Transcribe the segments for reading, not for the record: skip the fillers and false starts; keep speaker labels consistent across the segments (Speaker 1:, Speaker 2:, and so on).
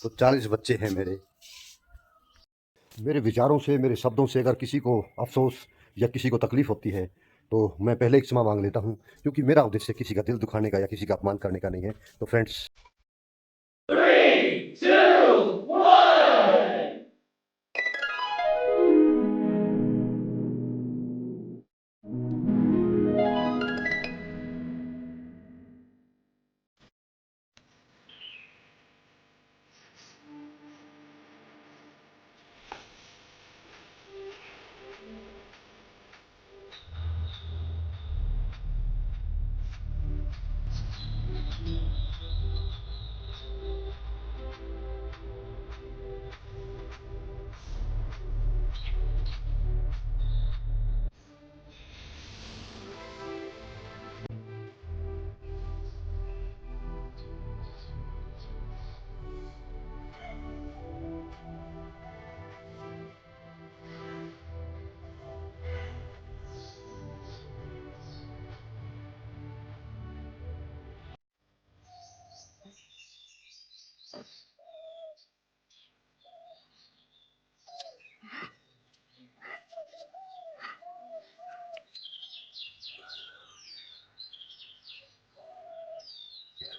Speaker 1: तो 40 बच्चे हैं मेरे। मेरे विचारों से, मेरे शब्दों से अगर किसी को अफ़सोस या किसी को तकलीफ़ होती है, तो मैं पहले क्षमा माँग लेता हूँ, क्योंकि मेरा उद्देश्य किसी का दिल दुखाने का या किसी का अपमान करने का नहीं है। तो फ्रेंड्स,
Speaker 2: 3, 2, 1.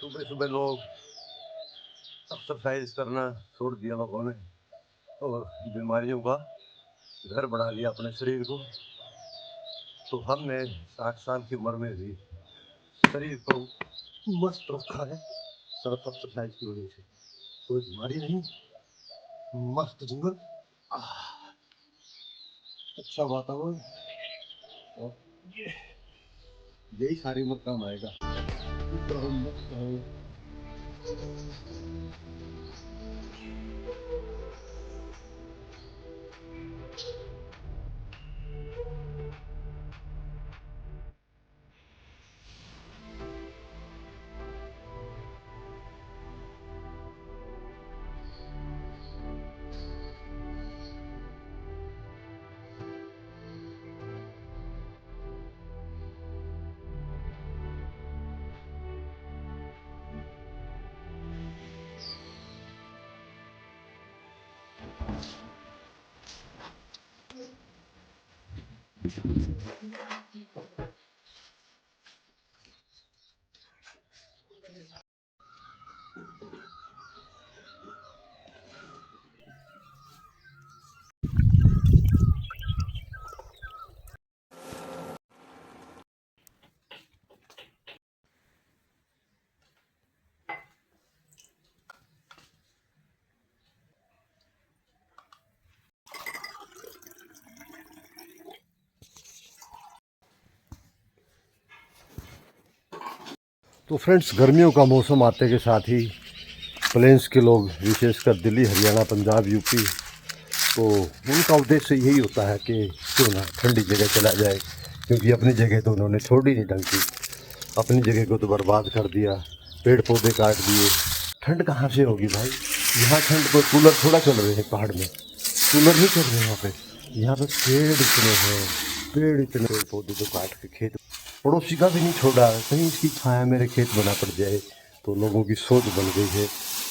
Speaker 1: सुबह-सुबह लोग एक्सरसाइज़ करना छोड़ दिया लोगों ने और बीमारियों का घर बना लिया अपने शरीर को। तो हमने 60 साल की उम्र में भी शरीर को मस्त रखा है, सिर्फ एक्सरसाइज की वजह से। कोई बीमारी नहीं, मस्त जीवन, अच्छा वातावरण, और ये यही सारी उम्र काम आएगा। रहो, मस्त रहो। तो फ्रेंड्स, गर्मियों का मौसम आते के साथ ही प्लेन्स के लोग, विशेषकर दिल्ली, हरियाणा, पंजाब, यूपी, तो उनका उद्देश्य यही होता है कि क्यों ना ठंडी जगह चला जाए, क्योंकि अपनी जगह तो उन्होंने छोड़ी नहीं ढंग की। अपनी जगह को तो बर्बाद कर दिया, पेड़ पौधे काट दिए। ठंड कहाँ से होगी भाई? यहाँ ठंड को कूलर थोड़ा चल रहे हैं पहाड़ में, कूलर नहीं चल रहे हैं यहाँ पे। यहाँ पे पेड़ इतने हैं, पेड़ इतने, पेड़ पौधे तो काट के खेत, पड़ोसी का भी नहीं छोड़ा, कहीं इसकी छाया मेरे खेत बना पड़ जाए। तो लोगों की सोच बन गई है।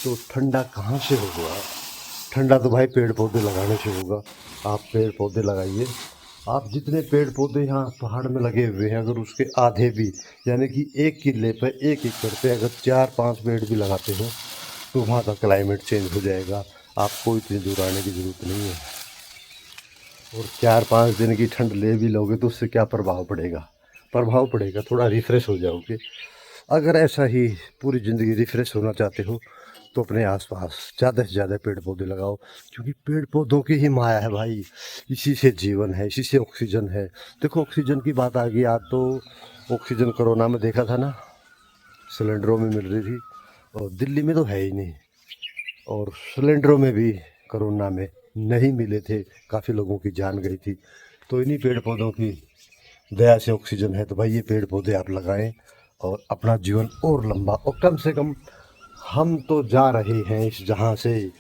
Speaker 1: तो ठंडा कहाँ से होगा? ठंडा तो भाई पेड़ पौधे लगाने से होगा। आप पेड़ पौधे लगाइए। आप जितने पेड़ पौधे यहाँ पहाड़ में लगे हुए हैं, अगर उसके आधे भी, यानी कि 1 किले पर 1 एकड़ पे अगर 4-5 पेड़ भी लगाते हो, तो वहाँ का क्लाइमेट चेंज हो जाएगा। आपको इतनी दूर आने की ज़रूरत नहीं है। और 4-5 दिन की ठंड ले भी लोगे तो उससे क्या प्रभाव पड़ेगा? प्रभाव पड़ेगा, थोड़ा रिफ़्रेश हो जाओगे। अगर ऐसा ही पूरी ज़िंदगी रिफ़्रेश होना चाहते हो, तो अपने आसपास ज़्यादा से ज़्यादा पेड़ पौधे लगाओ, क्योंकि पेड़ पौधों की ही माया है भाई। इसी से जीवन है, इसी से ऑक्सीजन है। देखो, ऑक्सीजन की बात आ गई। आज तो ऑक्सीजन कोरोना में देखा था ना, सिलेंडरों में मिल रही थी, और दिल्ली में तो है ही नहीं। और सिलेंडरों में भी कोरोना में नहीं मिले थे, काफ़ी लोगों की जान गई थी। तो इन्हीं पेड़ पौधों की दया से ऑक्सीजन है। तो भाई ये पेड़ पौधे आप लगाएं और अपना जीवन और लंबा, और कम से कम हम तो जा रहे हैं इस जहाँ से,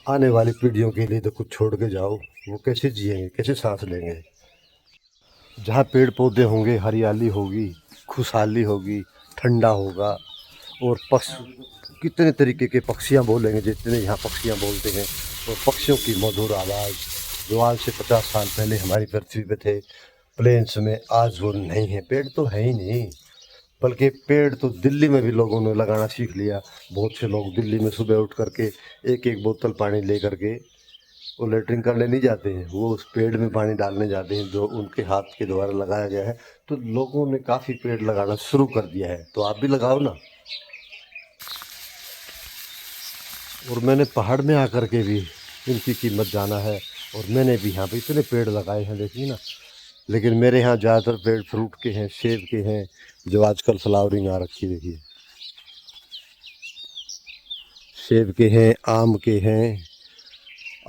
Speaker 1: आने वाली पीढ़ियों के लिए तो कुछ छोड़ के जाओ। वो कैसे जिएंगे, कैसे सांस लेंगे? जहाँ पेड़ पौधे होंगे, हरियाली होगी, खुशहाली होगी, ठंडा होगा, और कितने तरीके के पक्षियाँ बोलेंगे, जितने यहाँ पक्षियाँ बोलते हैं। और पक्षियों की मधुर आवाज़ जो आज से 50 साल पहले हमारी पृथ्वी पे थे प्लेन्स में, आज वो नहीं है। पेड़ तो है ही नहीं, बल्कि पेड़ तो दिल्ली में भी लोगों ने लगाना सीख लिया। बहुत से लोग दिल्ली में सुबह उठ करके एक एक बोतल पानी ले करके वो लेटरिन करने नहीं जाते हैं, वो उस पेड़ में पानी डालने जाते हैं जो उनके हाथ के द्वारा लगाया गया है। तो लोगों ने काफ़ी पेड़ लगाना शुरू कर दिया है, तो आप भी लगाओ ना। और मैंने पहाड़ में आकर के भी इनकी कीमत जाना है, और मैंने भी यहाँ पे इतने पेड़ लगाए हैं, देखिए ना। लेकिन मेरे यहाँ ज़्यादातर पेड़ फ्रूट के हैं, सेब के हैं, जो आजकल फ्लावरिंग आ रखी, देखिए सेब के हैं, आम के हैं,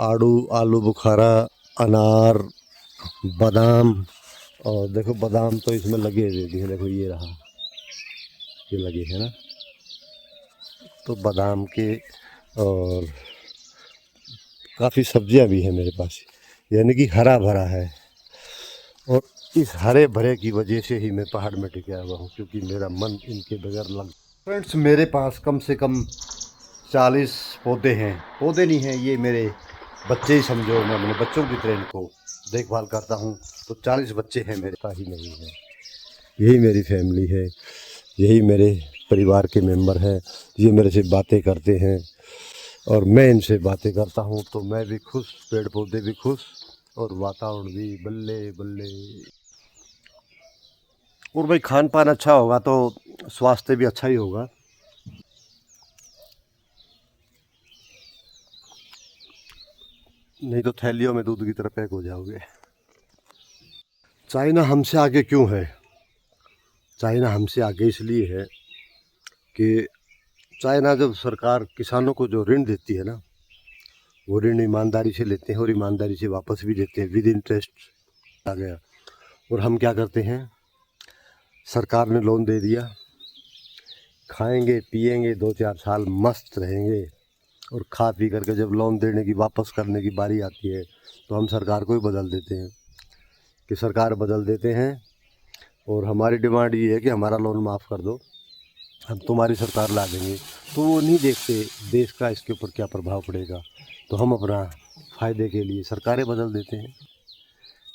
Speaker 1: आलू बुखारा, अनार, बादाम। और देखो बादाम तो इसमें लगे हुए भी हैं, देखो ये रहा, ये लगे हैं ना। तो बादाम के और काफ़ी सब्जियां भी हैं मेरे पास, यानी कि हरा भरा है। और इस हरे भरे की वजह से ही मैं पहाड़ में टिका हुआ हूँ, क्योंकि मेरा मन इनके बगैर लग। फ्रेंड्स, मेरे पास कम से कम 40 पौधे हैं। पौधे नहीं हैं, ये मेरे बच्चे ही समझो, मैं अपने बच्चों की तरह इनको देखभाल करता हूँ। तो 40 बच्चे हैं मेरे पास, ही नहीं है। यही मेरी फैमिली है, यही मेरे परिवार के मेंबर हैं। ये मेरे से बातें करते हैं और मैं इनसे बातें करता हूँ, तो मैं भी खुश, पेड़ पौधे भी खुश, और वातावरण भी बल्ले बल्ले। और भाई खान पान अच्छा होगा तो स्वास्थ्य भी अच्छा ही होगा। नहीं तो थैलियों में दूध की तरह पैक हो जाओगे। चाइना हमसे आगे क्यों है? चाइना हमसे आगे इसलिए है कि चाइना जब सरकार किसानों को जो ऋण देती है ना, वो ऋण ईमानदारी से लेते हैं और ईमानदारी से वापस भी देते हैं, विद इंटरेस्ट आ गया। और हम क्या करते हैं, सरकार ने लोन दे दिया, खाएंगे पिएंगे 2-4 साल मस्त रहेंगे, और खा पी करके जब लोन देने की वापस करने की बारी आती है तो हम सरकार को ही बदल देते हैं। कि सरकार बदल देते हैं और हमारी डिमांड ये है कि हमारा लोन माफ़ कर दो, हम तुम्हारी सरकार ला देंगे। तो वो नहीं देखते देश का इसके ऊपर क्या प्रभाव पड़ेगा, तो हम अपना फ़ायदे के लिए सरकारें बदल देते हैं।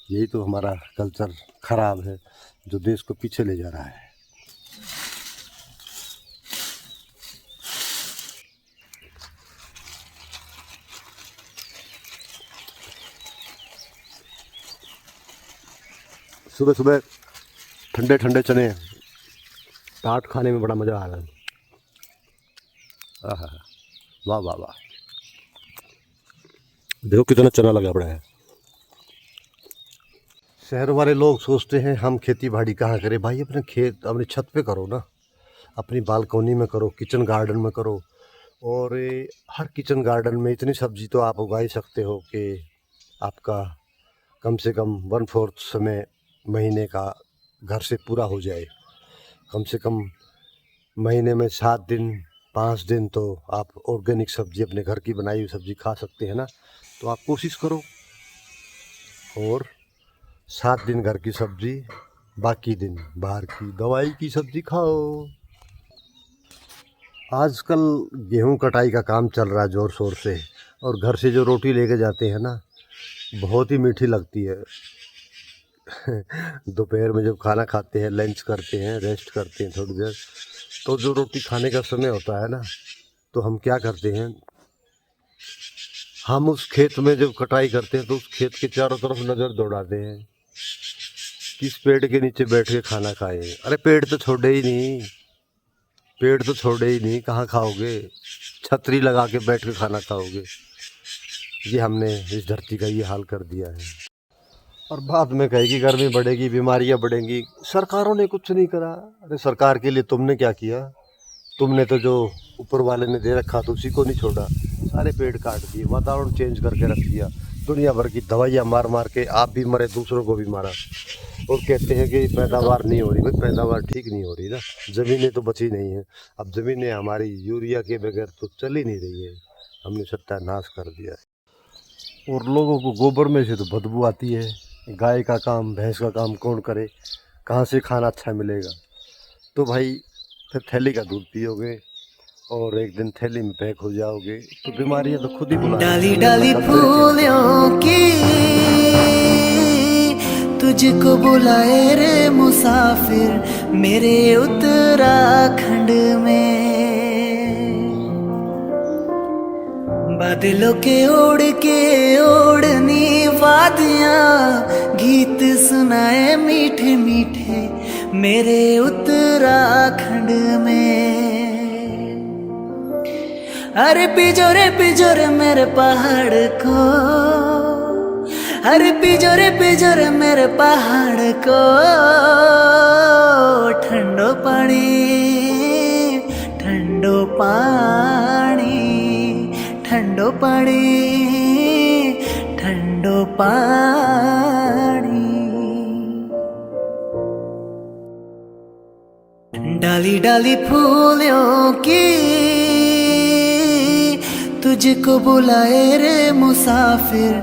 Speaker 1: यही तो हमारा कल्चर ख़राब है, जो देश को पीछे ले जा रहा है। सुबह सुबह ठंडे ठंडे चने टाट खाने में बड़ा मज़ा आ रहा है। आहा, वाह वाह वाह, देखो कितना चना लगा पड़ा है। शहर वाले लोग सोचते हैं हम खेती बाड़ी कहाँ करें। भाई अपने खेत अपनी छत पे करो ना, अपनी बालकोनी में करो, किचन गार्डन में करो। और हर किचन गार्डन में इतनी सब्जी तो आप उगा ही सकते हो कि आपका कम से कम 1/4 समय महीने का घर से पूरा हो जाए। कम से कम महीने में 7 दिन 5 दिन तो आप ऑर्गेनिक सब्जी, अपने घर की बनाई हुई सब्जी खा सकते हैं ना। तो आप कोशिश करो, और 7 दिन घर की सब्जी, बाकी दिन बाहर की दवाई की सब्जी खाओ। आजकल गेहूं कटाई का काम चल रहा है ज़ोर शोर से, और घर से जो रोटी लेके जाते हैं ना, बहुत ही मीठी लगती है। दोपहर में जब खाना खाते हैं, लंच करते हैं, रेस्ट करते हैं थोड़ी देर, तो जो रोटी खाने का समय होता है ना, तो हम क्या करते हैं, हम उस खेत में जब कटाई करते हैं तो उस खेत के चारों तरफ नज़र दौड़ाते हैं, किस पेड़ के नीचे बैठ के खाना खाएं। अरे पेड़ तो छोड़े ही नहीं, पेड़ तो छोड़े ही नहीं, कहाँ खाओगे, छतरी लगा के बैठ के खाना खाओगे। ये हमने इस धरती का ये हाल कर दिया है। और बाद में कहेगी गर्मी बढ़ेगी, बीमारियां बढ़ेंगी, सरकारों ने कुछ नहीं करा। अरे सरकार के लिए तुमने क्या किया? तुमने तो जो ऊपर वाले ने दे रखा तो उसी को नहीं छोड़ा, सारे पेड़ काट दिए, वातावरण चेंज करके रख दिया, दुनिया भर की दवाइयाँ मार मार के आप भी मरे, दूसरों को भी मारा। और कहते हैं कि पैदावार नहीं हो रही। भाई पैदावार ठीक नहीं हो रही ना, ज़मीनें तो बची नहीं हैं। अब ज़मीनें हमारी यूरिया के बगैर तो चल ही नहीं रही है, हमने सत्यानाश कर दिया है। और लोगों को गोबर में से तो बदबू आती है। गाय का काम, भैंस का काम कौन करे? कहाँ से खाना अच्छा मिलेगा? तो भाई फिर थैली का दूध पियोगे, और एक दिन थैली में पैक हो जाओगे तो बीमारियां तो खुद ही बुला
Speaker 3: डाली डाली फूलों की तुझको बुलाए रे मुसाफिर मेरे उत्तराखंड में। बादलों के ओढ़ के ओढ़नी वादियां गीत सुनाए मीठे मीठे मेरे उत्तराखंड में। अरे पिजोरे मेरे पहाड़ को, अरे पिजोरे मेरे पहाड़ को ठंडो पानी ठंडो पानी ठंडो पानी ठंडो पानी। डाली डाली फूलों की तुझको बुलाए रे मुसाफिर